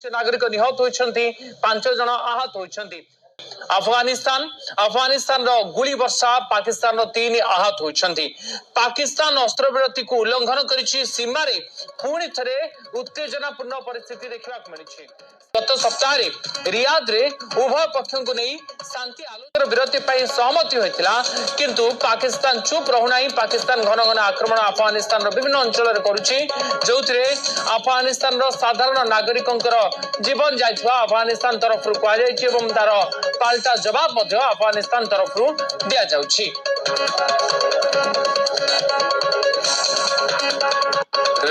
नागरिक निहत होती 5 जन आहत होती। अफगानिस्तान गुली वर्षा पाकिस्तान 3 आहत होती। पाकिस्तान अस्त्रविरति को उल्लंघन करिछि सीमार पुणी थे उत्तेजनापूर्ण परिस्थिति देखा मिली। गत सप्ताह रियाद रे उभय पक्षों को नहीं शांति आलोचना विरति सहमति होता किंतु पाकिस्तान चुप रहूना। पाकिस्तान घन घन आक्रमण अफगानिस्तान विभिन्न अंचल करुच्ची जो अफगानिस्तान साधारण नागरिकों जीवन जाइथिबा अफगानिस्तान तरफ कहुई तार पाल्टा जवाब अफगानिस्तान तरफ दिया जाउछि।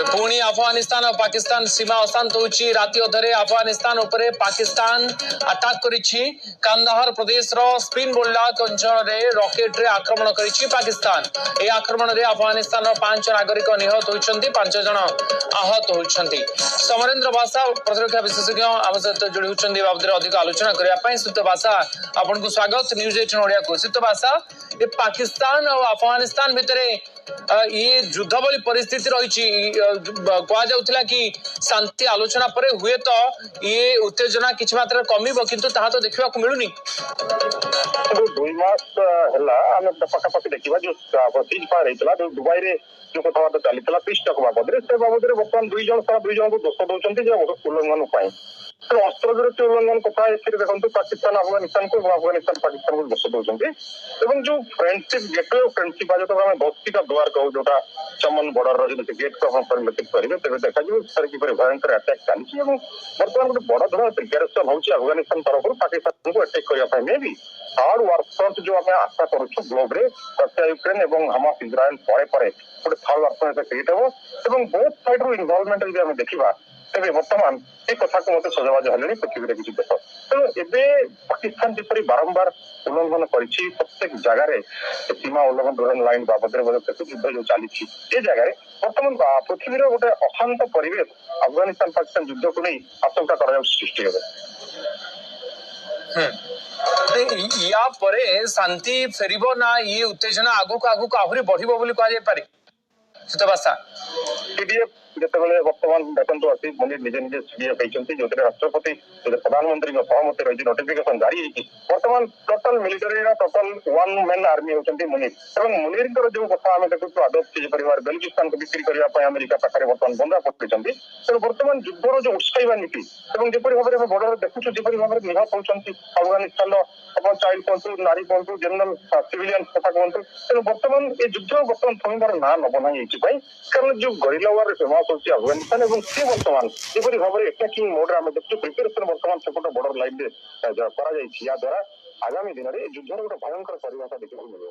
पुणी अफगानिस्तान और पाकिस्तान सीमा अशांत होची। राति अधरे अफगानिस्तान उपरे पाकिस्तान अटैक करिछि। कांदाहार प्रदेश रो स्पिन बोल्लाक अंचल रे रॉकेट रे आक्रमण करिछि पाकिस्तान। ए आक्रमण रे अफगानिस्तान रो 5 नागरिक निहत होइछन्ति, 5 जन आहत होइछन्ति। समरेंद्र बासा प्रतिरक्षा विशेषज्ञ आम सहित जोड़ी होइछन्ति बाबदरे अधिक आलोचना करिया पई। सुत बासा आपन को स्वागत न्यूज 18 ओडिया को। सुत बासा ए पाकिस्तान और अफगानिस्तान भितरे ये युद्ध भली परिस्थिति रही कह जाउथला कि शांति आलोचना पर हुए तो ये उत्तेजना किछि मात्रा कमिबो किंतु ताहा तो देखिबा को मिलुनी। 2 मास हला हम पक्का देखिबा जो सीज फायर हेतला जो दुबई रे जो कथबार्ता चलीला 30 टका बाबदरे से बाबदरे वर्तमान 2 जन को दोष दौरान जे उल्लंघन पाई तो अस्त्र विरति उल्लंघन कथा देखो पाकिस्तान अफगानिस्तान को अफगानिस्तान पाकिस्तान को दोष दौरान जो फ्रेंडशिप गेटवे ऑफ फ्रेंडशिप आज तो बस्ती का द्वार कहू जो चमन बॉर्डर गेट को हम परिलक्षित करेंगे तेज देखा सर कि भयंकर अटैक चलती बर्तमान गोटे बड़ धरण प्रिपेरेसन होची अफगानिस्तान तरफ पाकिस्तान को अटैक करने मे भी थर्ड वार फ्रंट जो आम आशा करुँ ग्लोब रे रशिया यूक्रेन और हमास इज्राएल गोटे थर्ड वार फ्रंट क्रिएट हो बोथ साइड रू इनवॉल्वमेंट यदि देखा तेज बर्तमान ये कथा को मत सजबाज हेले पृथ्वी किसी देश तेणु एवं पाकिस्तान जिपरि बारंबार उल्लंघन कर प्रत्येक जगार सीमा उल्लंघन लाइन बाबद युद्ध जो चली जगह बर्तमान पृथ्वी गोटे अशांत परिवेश अफगानिस्तान पाकिस्तान युद्ध को नहीं आशंका कर सृष्टि हो। या परे शांति फेरिबो ना ये उत्तेजना आगु आहुरी बढ़िबो बोली कह जाय पारे। सुतबासा सीडीएफ जिते बर्तमान देखो आसी मुनीर निजे निजे सीडीएफ होती जो राष्ट्रपति प्रधानमंत्री सहमति रही नोटिफिकेशन जारी होती बर्तमान total military total 1 man army होती मुनीर और मुनीर जो कथा आम देखु आदत परिवार बेलुचिस्तान को बिक्री करने अमेरिका पाखे बर्तमान बंदा पकड़ी तेणु बर्तमान युद्धर जो उत्साहवा नीति और जपरी भाव में बॉर्डर देखुଛୁ जपरी भाव में निहत होती अफगानिस्तान चाइल्ड कहतु नारी कहतु जनरल सिविलियन कथा कहतु तेणु बर्तमान ये युद्ध बर्तमान थमिबार ना नबना कारण जो गरिला वार फेमस होची अफगानिस्तान और सी बर्तमान जपरी भाव में अटैकिंग मोड रे आम देखु प्रिपेरेसन बर्तमान सेपट बॉर्डर लाइन रे करा जायछि या द्वारा आगामी दिन में युद्धर गोटे भयंकर परिभाषा देखा मिले।